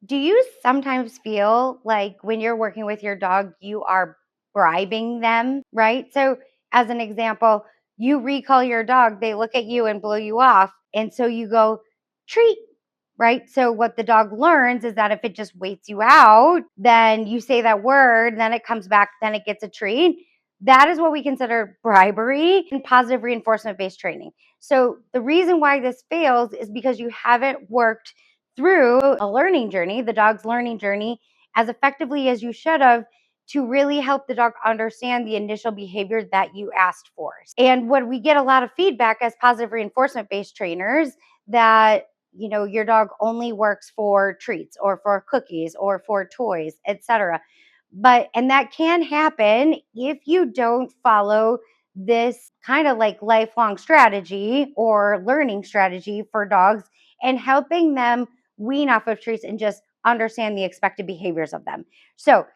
Do you sometimes feel like when you're working with your dog, you are bribing them, right? So, as an example, you recall your dog, they look at you and blow you off. And so you go, treat, right? So, what the dog learns is that if it just waits you out, then you say that word, then it comes back, then it gets a treat. That is what we consider bribery in positive reinforcement based training. So, the reason why this fails is because you haven't worked through a learning journey, the dog's learning journey, as effectively as you should have to really help the dog understand the initial behavior that you asked for. And when we get a lot of feedback as positive reinforcement based trainers that your dog only works for treats or for cookies or for toys, etc. And that can happen if you don't follow this kind of like lifelong strategy or learning strategy for dogs and helping them wean off of treats and just understand the expected behaviors of them. So,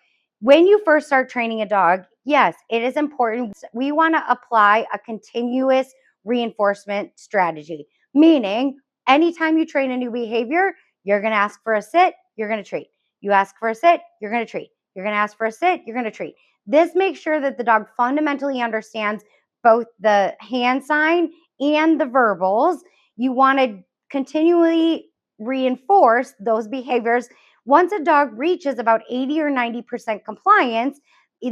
when you first start training a dog, yes, it is important. We want to apply a continuous reinforcement strategy, meaning anytime you train a new behavior, you're going to ask for a sit, you're going to treat. You ask for a sit, you're going to treat. You're going to ask for a sit, you're going to treat. This makes sure that the dog fundamentally understands both the hand sign and the verbals. You want to continually reinforce those behaviors. Once a dog reaches about 80 or 90% compliance,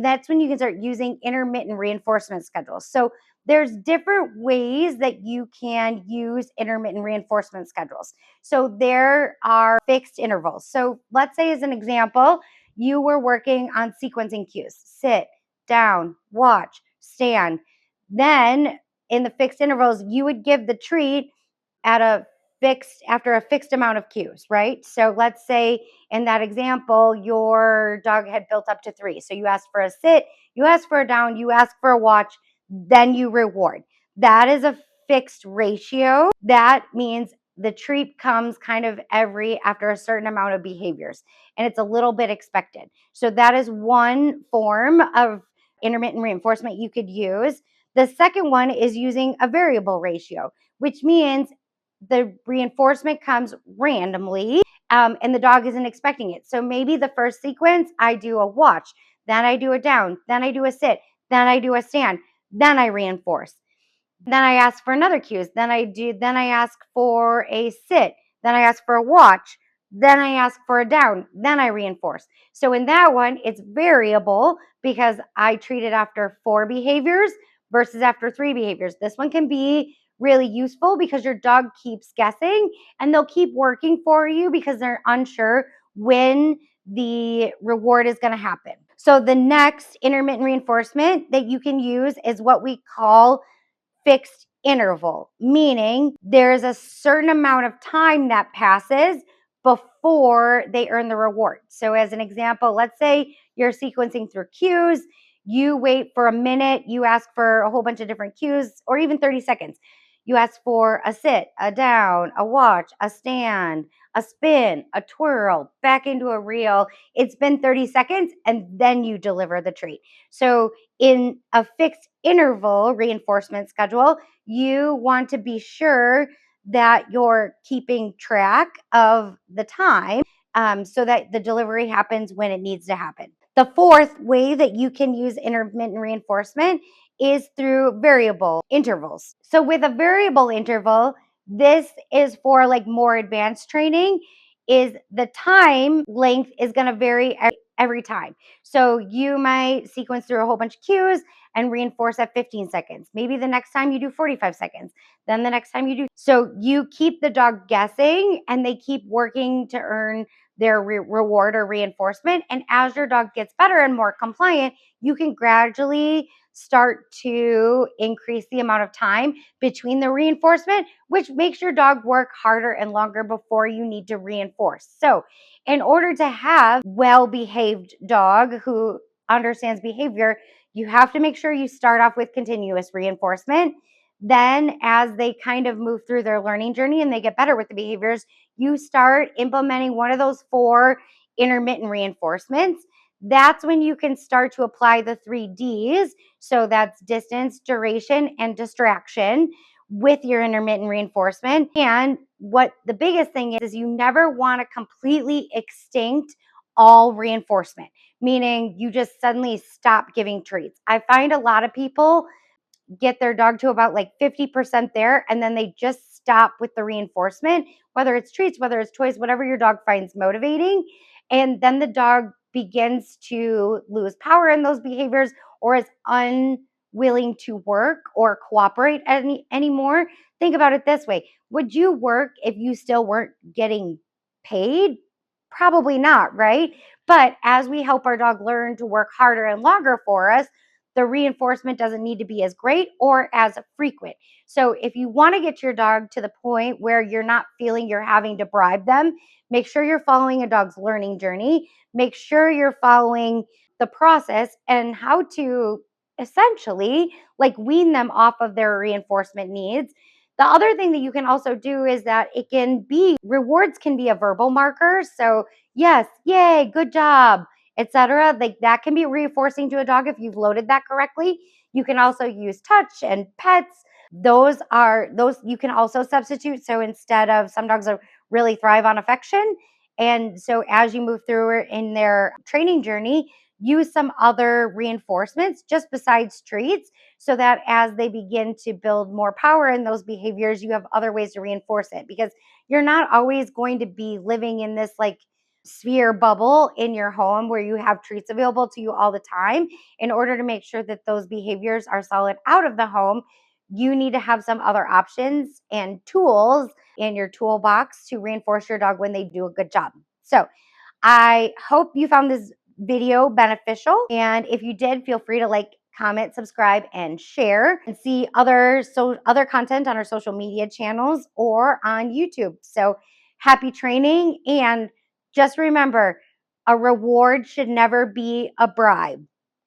that's when you can start using intermittent reinforcement schedules. So there's different ways that you can use intermittent reinforcement schedules. So there are fixed intervals. So let's say, as an example, you were working on sequencing cues: sit, down, watch, stand. Then in the fixed intervals, you would give the treat at a after a fixed amount of cues, right? So let's say in that example, your dog had built up to 3. So you ask for a sit, you ask for a down, you ask for a watch, then you reward. That is a fixed ratio. That means the treat comes kind of after a certain amount of behaviors, and it's a little bit expected. So that is one form of intermittent reinforcement you could use. The second one is using a variable ratio, which means the reinforcement comes randomly, and the dog isn't expecting it. So maybe the first sequence, I do a watch, then I do a down, then I do a sit, then I do a stand, then I reinforce. Then I ask for another cues. Then I ask for a sit. Then I ask for a watch. Then I ask for a down. Then I reinforce. So in that one, it's variable because I treat it after 4 behaviors versus after 3 behaviors. This one can be really useful because your dog keeps guessing and they'll keep working for you because they're unsure when the reward is going to happen. So the next intermittent reinforcement that you can use is what we call fixed interval, meaning there's a certain amount of time that passes before they earn the reward. So, as an example, let's say you're sequencing through cues, you wait for a minute, you ask for a whole bunch of different cues, or even 30 seconds. You ask for a sit, a down, a watch, a stand, a spin, a twirl, back into a reel. It's been 30 seconds, and then you deliver the treat. So, in a fixed interval reinforcement schedule, you want to be sure that you're keeping track of the time, so that the delivery happens when it needs to happen. The fourth way that you can use intermittent reinforcement is through variable intervals. So with a variable interval, this is for like more advanced training, is the time length is going to vary every time. So you might sequence through a whole bunch of cues and reinforce at 15 seconds. Maybe the next time you do 45 seconds. Then the next time you do. So you keep the dog guessing and they keep working to earn their reward or reinforcement. And as your dog gets better and more compliant, you can gradually start to increase the amount of time between the reinforcement, which makes your dog work harder and longer before you need to reinforce. So in order to have well-behaved dog who understands behavior, you have to make sure you start off with continuous reinforcement. Then as they kind of move through their learning journey and they get better with the behaviors, you start implementing one of those 4 intermittent reinforcements. That's when you can start to apply the 3 Ds. So that's distance, duration, and distraction, with your intermittent reinforcement. And what the biggest thing is you never want to completely extinct all reinforcement, meaning you just suddenly stop giving treats. I find a lot of people get their dog to about like 50% there, and then they just stop with the reinforcement, whether it's treats, whether it's toys, whatever your dog finds motivating. And then the dog begins to lose power in those behaviors or is unwilling to work or cooperate anymore. Think about it this way. Would you work if you still weren't getting paid? Probably not, right? But as we help our dog learn to work harder and longer for us, the reinforcement doesn't need to be as great or as frequent. So if you want to get your dog to the point where you're not feeling you're having to bribe them, make sure you're following a dog's learning journey. Make sure you're following the process and how to essentially like wean them off of their reinforcement needs. The other thing that you can also do is that it can be rewards can be a verbal marker. So, yes, yay, good job, etc. Like that can be reinforcing to a dog if you've loaded that correctly. You can also use touch and pets. Those you can also substitute. So instead of some dogs are really thrive on affection. And so as you move through it in their training journey, use some other reinforcements just besides treats so that as they begin to build more power in those behaviors, you have other ways to reinforce it because you're not always going to be living in this like sphere bubble in your home where you have treats available to you all the time. In order to make sure that those behaviors are solid out of the home, you need to have some other options and tools in your toolbox to reinforce your dog when they do a good job. So I hope you found this video beneficial. And if you did, feel free to like, comment, subscribe, and share and see other content on our social media channels or on YouTube. So happy training. And just remember, a reward should never be a bribe.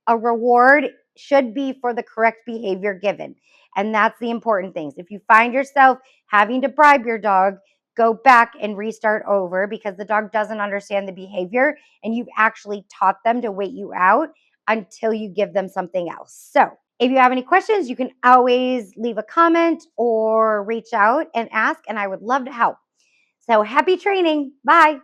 A reward should be for the correct behavior given. And that's the important things. If you find yourself having to bribe your dog, go back and restart over because the dog doesn't understand the behavior and you've actually taught them to wait you out until you give them something else. So if you have any questions, you can always leave a comment or reach out and ask, and I would love to help. So happy training. Bye.